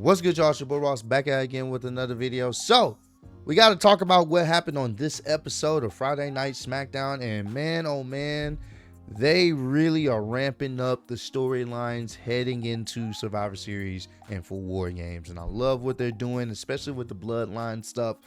What's good, y'all? It's your boy Ross back at again with another video. So, we got to talk about what happened on this episode of Friday Night SmackDown. And man, oh man, they really are ramping up the storylines heading into Survivor Series and for Wargames. And I love what they're doing, especially with the Bloodline stuff,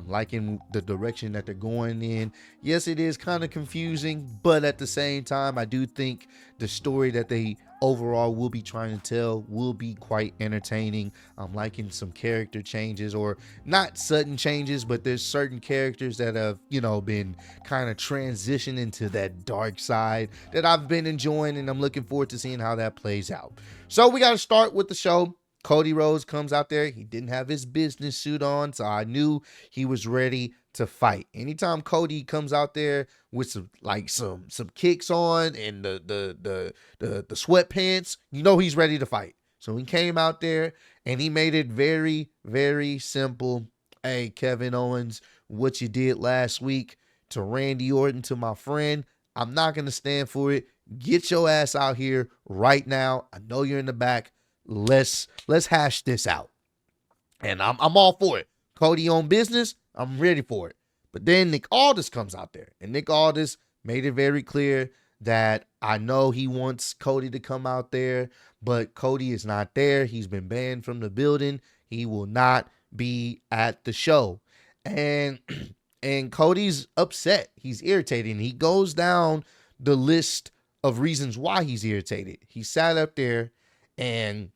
liking the direction that they're going in. Yes, it is kind of confusing, but at the same time, I do think the story that they overall will be trying to tell will be quite entertaining. I'm liking some character changes, or not sudden changes, but there's certain characters that have, been kind of transitioned into that dark side that I've been enjoying, and I'm looking forward to seeing how that plays out. So we got to start with the show. Cody Rhodes comes out there. He didn't have his business suit on, so I knew he was ready to fight. Anytime Cody comes out there with some kicks on and the sweatpants, you know he's ready to fight. So he came out there and he made it very, very simple. Hey, Kevin Owens, what you did last week to Randy Orton, to my friend, I'm not gonna stand for it. Get your ass out here right now. I know you're in the back. Let's hash this out. And I'm all for it. Cody on business, I'm ready for it. But then Nick Aldis comes out there, and Nick Aldis made it very clear that I know he wants Cody to come out there, but Cody is not there. He's been banned from the building. He will not be at the show. And Cody's upset. He's irritated. And he goes down the list of reasons why he's irritated. He sat up there and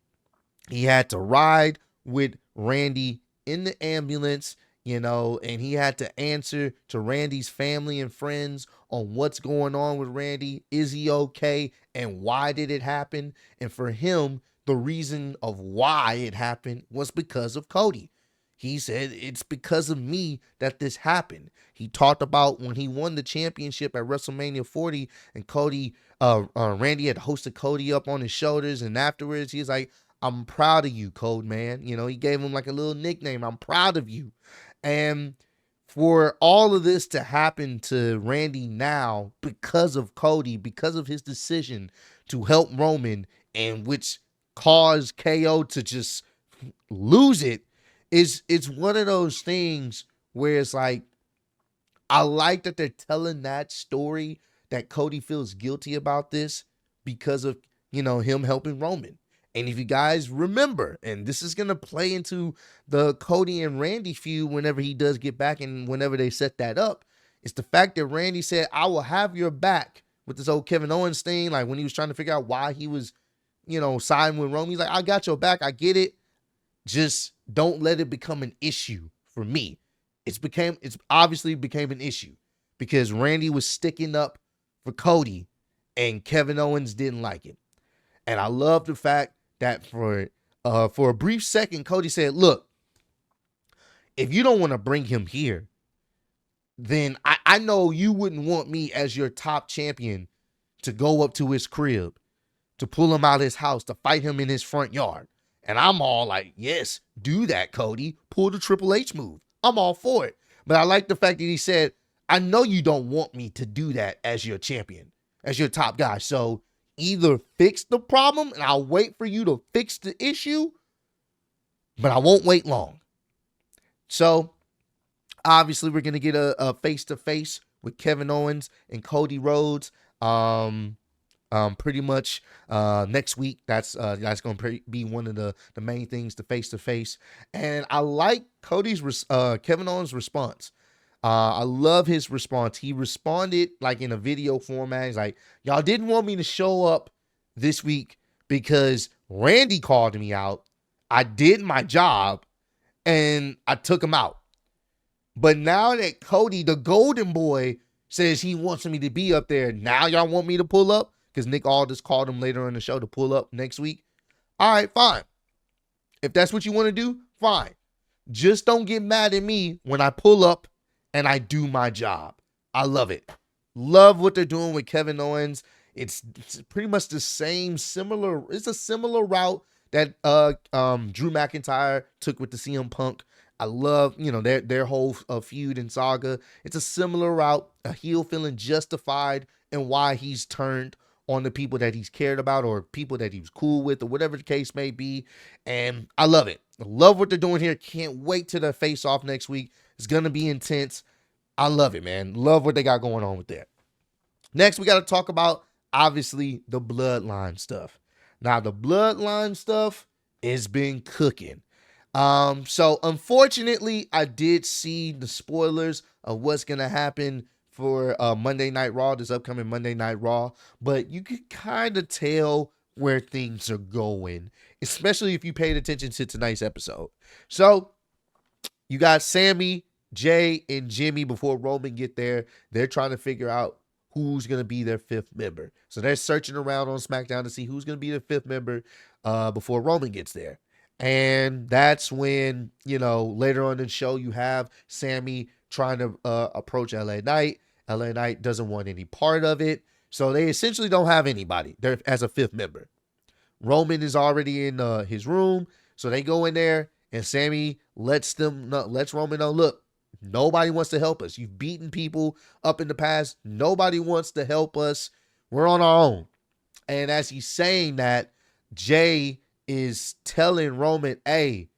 he had to ride with Randy in the ambulance, and he had to answer to Randy's family and friends on what's going on with Randy. Is he okay? And why did it happen? And for him, the reason of why it happened was because of Cody. He said, it's because of me that this happened. He talked about when he won the championship at WrestleMania 40 and Randy had hosted Cody up on his shoulders. And afterwards, he's like, I'm proud of you, Code Man. He gave him like a little nickname. I'm proud of you. And for all of this to happen to Randy now because of Cody, because of his decision to help Roman, and which caused KO to just lose it, it's one of those things where it's like, I like that they're telling that story, that Cody feels guilty about this because of, him helping Roman. And if you guys remember, and this is going to play into the Cody and Randy feud whenever he does get back and whenever they set that up, it's the fact that Randy said, I will have your back with this old Kevin Owens thing. Like when he was trying to figure out why he was, siding with Roman, he's like, I got your back. I get it. Just don't let it become an issue for me. It's obviously became an issue because Randy was sticking up for Cody and Kevin Owens didn't like it. And I love the fact that for a brief second, Cody said, look, if you don't want to bring him here, then I know you wouldn't want me as your top champion to go up to his crib, to pull him out of his house, to fight him in his front yard. And I'm all like, yes, do that, Cody. Pull the Triple H move. I'm all for it. But I like the fact that he said, I know you don't want me to do that as your champion, as your top guy. So either fix the problem and I'll wait for you to fix the issue, but I won't wait long. So obviously we're going to get a face-to-face with Kevin Owens and Cody Rhodes. Pretty much next week. That's going to be one of the main things, the face-to-face. And I like Kevin Owens' response. I love his response. He responded like in a video format. He's like, y'all didn't want me to show up this week because Randy called me out. I did my job and I took him out. But now that Cody, the golden boy, says he wants me to be up there, now y'all want me to pull up? Because Nick Aldis called him later in the show to pull up next week. All right, fine. If that's what you want to do, fine. Just don't get mad at me when I pull up and I do my job. I love it. Love what they're doing with Kevin Owens. It's pretty much the same, it's a similar route that Drew McIntyre took with the CM Punk. I love, their whole feud and saga. It's a similar route, a heel feeling justified and why he's turned on the people that he's cared about or people that he was cool with or whatever the case may be. And I love it. I love what they're doing here. Can't wait till their face off next week. It's going to be intense. I love it, man. Love what they got going on with that. Next, we got to talk about, obviously, the Bloodline stuff. Now, the Bloodline stuff has been cooking. So unfortunately, I did see the spoilers of what's going to happen for Monday Night Raw, this upcoming Monday Night Raw, but you can kind of tell where things are going, especially if you paid attention to tonight's episode. So you got Sammy, Jay, and Jimmy before Roman get there. They're trying to figure out who's going to be their fifth member. So they're searching around on SmackDown to see who's going to be their fifth member before Roman gets there. And that's when, later on in the show, you have Sammy trying to approach LA Knight. LA Knight doesn't want any part of it. So they essentially don't have anybody there as a fifth member. Roman is already in his room. So they go in there and Sammy lets Roman know, look, nobody wants to help us. You've beaten people up in the past. Nobody wants to help us. We're on our own. And as he's saying that, Jay is telling Roman, hey,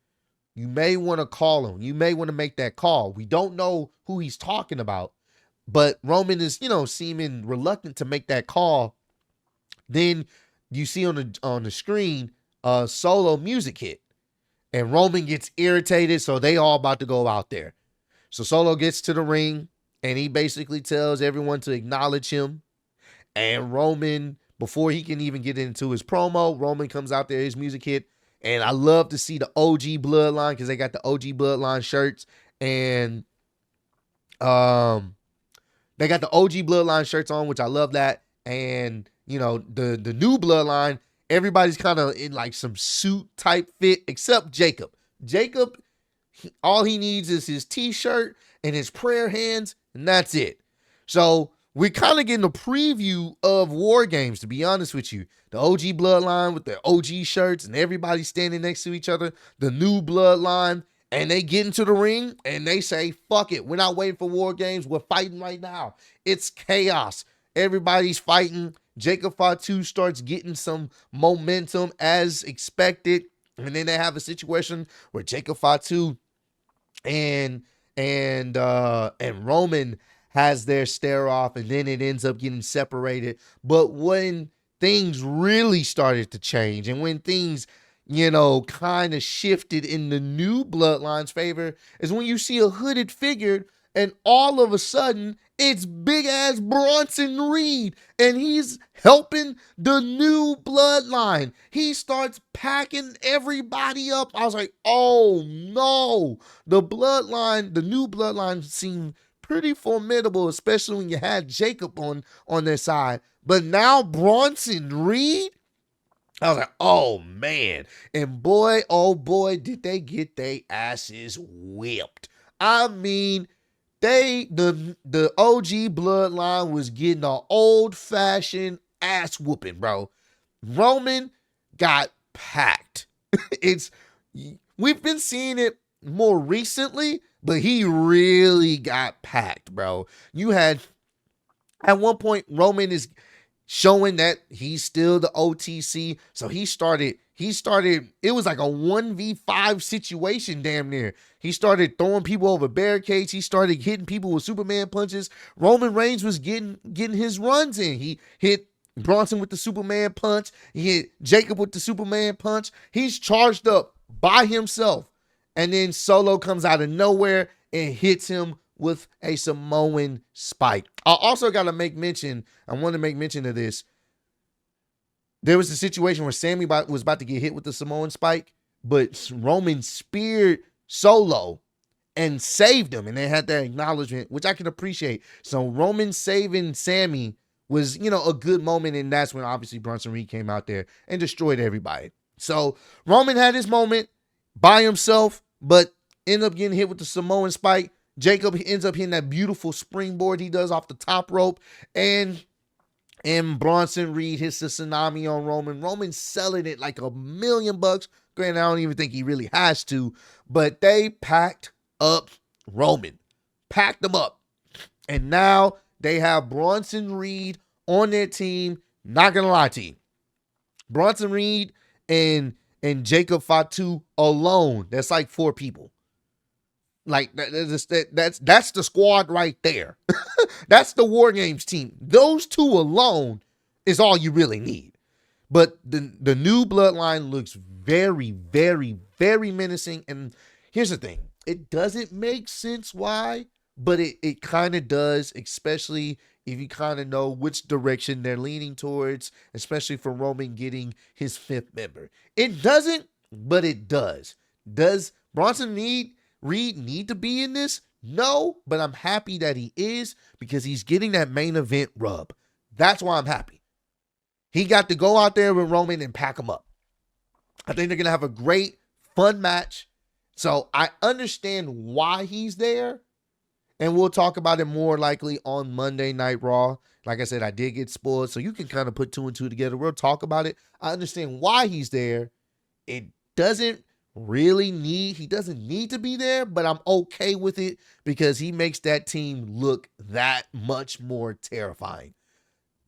you may want to call him. You may want to make that call. We don't know who he's talking about, but Roman is, seeming reluctant to make that call. Then you see on the screen solo music hit, and Roman gets irritated, so they all about to go out there. So Solo gets to the ring, and he basically tells everyone to acknowledge him, and Roman, before he can even get into his promo, Roman comes out there, his music hit, and I love to see the OG Bloodline because they got the OG Bloodline shirts, and they got the OG Bloodline shirts on, which I love that, and the new Bloodline, everybody's kind of in like some suit type fit except Jacob. Jacob, all he needs is his t-shirt and his prayer hands, and that's it. So we're kind of getting a preview of Wargames, to be honest with you. The OG Bloodline with their OG shirts and everybody standing next to each other. The new Bloodline, and they get into the ring and they say, fuck it. We're not waiting for Wargames. We're fighting right now. It's chaos. Everybody's fighting. Jacob Fatu starts getting some momentum as expected. And then they have a situation where Jacob Fatu and Roman has their stare off, and then it ends up getting separated. But when things really started to change and when things, kind of shifted in the new Bloodline's favor is when you see a hooded figure and all of a sudden it's big ass Bronson Reed and he's helping the new Bloodline. He starts packing everybody up. I was like, oh no, the new Bloodline seemed pretty formidable, especially when you had Jacob on their side. But now Bronson Reed, I was like, oh man. And boy, oh boy, did they get their asses whipped. I mean, the OG Bloodline was getting an old-fashioned ass whooping, bro. Roman got packed. We've been seeing it more recently, but he really got packed, bro. You had, at one point, Roman is showing that he's still the OTC. So he started, it was like a 1v5 situation damn near. He started throwing people over barricades. He started hitting people with Superman punches. Roman Reigns was getting his runs in. He hit Bronson with the Superman punch. He hit Jacob with the Superman punch. He's charged up by himself. And then Solo comes out of nowhere and hits him with a Samoan spike. I also got to make mention, I want to make mention of this. There was a situation where Sammy was about to get hit with the Samoan spike, but Roman speared Solo and saved him, and they had that acknowledgement, which I can appreciate. So Roman saving Sammy was, a good moment, and that's when obviously Bronson Reed came out there and destroyed everybody. So Roman had his moment by himself, but ended up getting hit with the Samoan spike. Jacob ends up hitting that beautiful springboard he does off the top rope, and Bronson Reed hits the tsunami on Roman. Roman's selling it like $1 million. Granted, I don't even think he really has to, but they packed up Roman. Packed him up. And now they have Bronson Reed on their team Not gonna lie to you. Bronson Reed and Jacob Fatu alone, that's like 4 people. Like that's the squad right there. That's the War Games team. Those 2 alone is all you really need. But the new Bloodline looks very, very, very menacing. And here's the thing. It doesn't make sense why, but it kind of does, especially if you kind of know which direction they're leaning towards, especially for Roman getting his 5th member. It doesn't, but it does. Does Bronson Reed need to be in this? No, but I'm happy that he is because he's getting that main event rub. That's why I'm happy. He got to go out there with Roman and pack him up. I think they're going to have a great, fun match. So I understand why he's there. And we'll talk about it more likely on Monday Night Raw. Like I said, I did get spoiled, so you can kind of put 2 and 2 together. We'll talk about it. I understand why he's there. It doesn't really he doesn't need to be there, but I'm okay with it because he makes that team look that much more terrifying.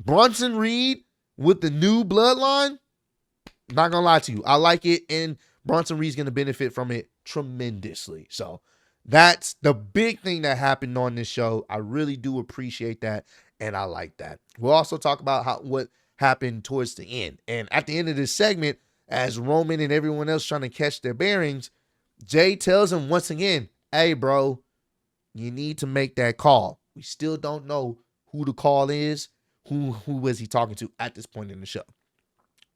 Bronson Reed with the new Bloodline, not gonna lie to you, I like it, and Bronson Reed's gonna benefit from it tremendously. So that's the big thing that happened on this show. I really do appreciate that, and I like that. We'll also talk about what happened towards the end. And at the end of this segment, as Roman and everyone else trying to catch their bearings, Jay tells him once again, hey, bro, you need to make that call. We still don't know who the call is. Who was he talking to at this point in the show?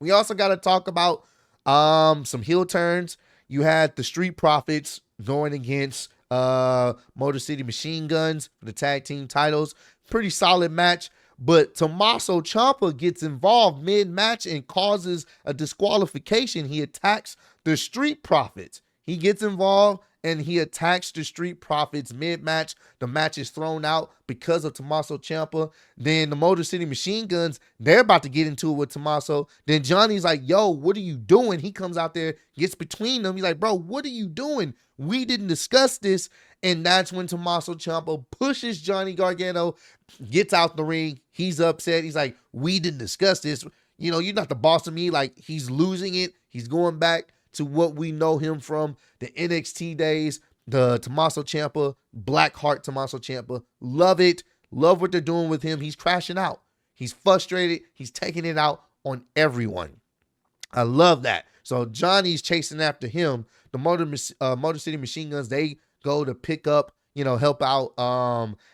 We also got to talk about some heel turns. You had the Street Profits going against Motor City Machine Guns for the tag team titles. Pretty solid match. But Tommaso Ciampa gets involved mid-match and causes a disqualification. He attacks the Street Profits. He gets involved and he attacks the Street Profits mid-match. The match is thrown out because of Tommaso Ciampa. Then the Motor City Machine Guns, they're about to get into it with Tommaso. Then Johnny's like, yo, what are you doing? He comes out there, gets between them. He's like, bro, what are you doing? We didn't discuss this. And that's when Tommaso Ciampa pushes Johnny Gargano, gets out the ring. He's upset. He's like, we didn't discuss this. You know, you're not the boss of me. Like, he's losing it. He's going back to what we know him from, the NXT days, the Tommaso Ciampa, Blackheart Tommaso Ciampa. Love it. Love what they're doing with him. He's crashing out. He's frustrated. He's taking it out on everyone. I love that. So Johnny's chasing after him. The Motor City Machine Guns, they go to pick up, help out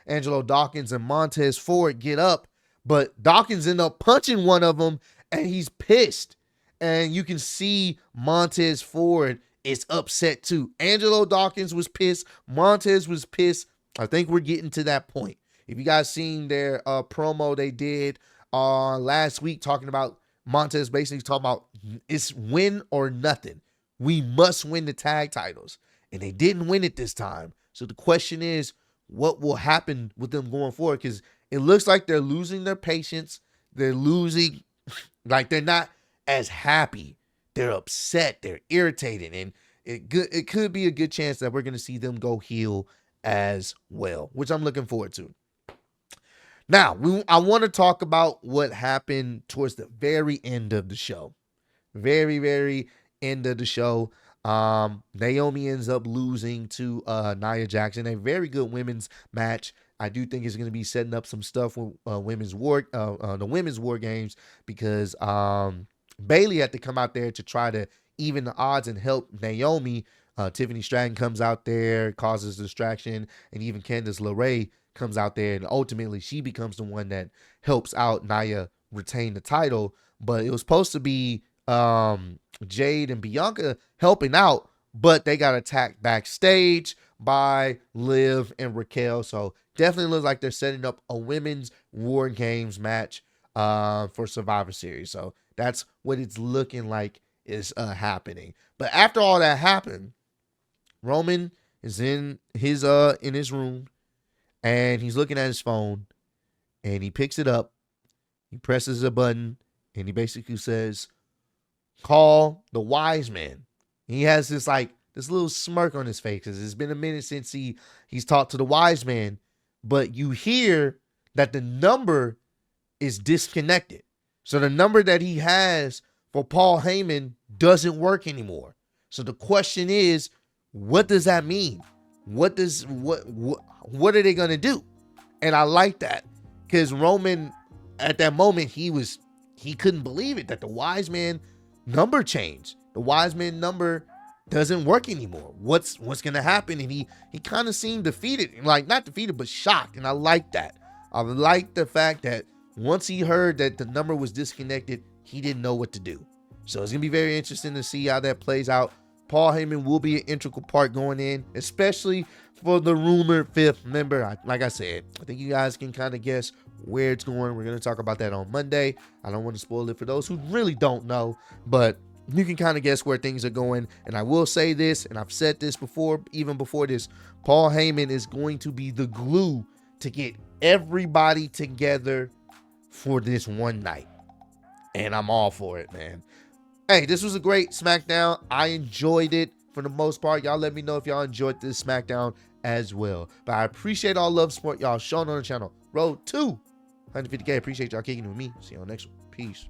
Angelo Dawkins and Montez Ford get up. But Dawkins end up punching one of them, and he's pissed. And you can see Montez Ford is upset too. Angelo Dawkins was pissed. Montez was pissed. I think we're getting to that point. If you guys seen their promo they did last week talking about Montez basically talking about it's win or nothing. We must win the tag titles. And they didn't win it this time. So the question is, what will happen with them going forward? Because it looks like they're losing their patience. They're losing, like they're not as happy. They're upset. They're irritated. And it could be a good chance that we're going to see them go heel as well, which I'm looking forward to. Now, I want to talk about what happened towards the very end of the show. Very, very end of the show. Naomi ends up losing to Nia Jackson. A very good women's match. I do think it's going to be setting up some stuff with the women's war games, because Bayley had to come out there to try to even the odds and help Naomi. Tiffany Stratton comes out there, causes distraction, and even Candice LeRae comes out there, and ultimately she becomes the one that helps out Nia retain the title. But it was supposed to be Jade and Bianca helping out, but they got attacked backstage by Liv and Raquel. So definitely looks like they're setting up a women's War Games match for Survivor Series. So that's what it's looking like is happening. But after all that happened, Roman is in his room, and he's looking at his phone, and he picks it up, he presses a button, and he basically says, call the wise man. He has this little smirk on his face, because it's been a minute since he's talked to the wise man, but you hear that the number is disconnected. So the number that he has for Paul Heyman doesn't work anymore. So the question is, what does that mean? What are they gonna do? And I like that, because Roman at that moment he couldn't believe it that the wise man number changed. The wise man number doesn't work anymore. What's gonna happen? And he kind of seemed defeated, like not defeated but shocked. And I like that. I like the fact that once he heard that the number was disconnected, he didn't know what to do. So it's gonna be very interesting to see how that plays out. Paul Heyman will be an integral part going in, especially for the rumored 5th member. Like I said, I think you guys can kind of guess where it's going. We're going to talk about that on Monday. I don't want to spoil it for those who really don't know, but you can kind of guess where things are going. And I will say this, and I've said this before, even before this, Paul Heyman is going to be the glue to get everybody together for this one night. And I'm all for it, man. Hey, this was a great SmackDown. I enjoyed it for the most part. Y'all let me know if y'all enjoyed this SmackDown as well. But I appreciate all love, support y'all showing on the channel. Road to 150K. Appreciate y'all kicking with me. See you on the next one. Peace.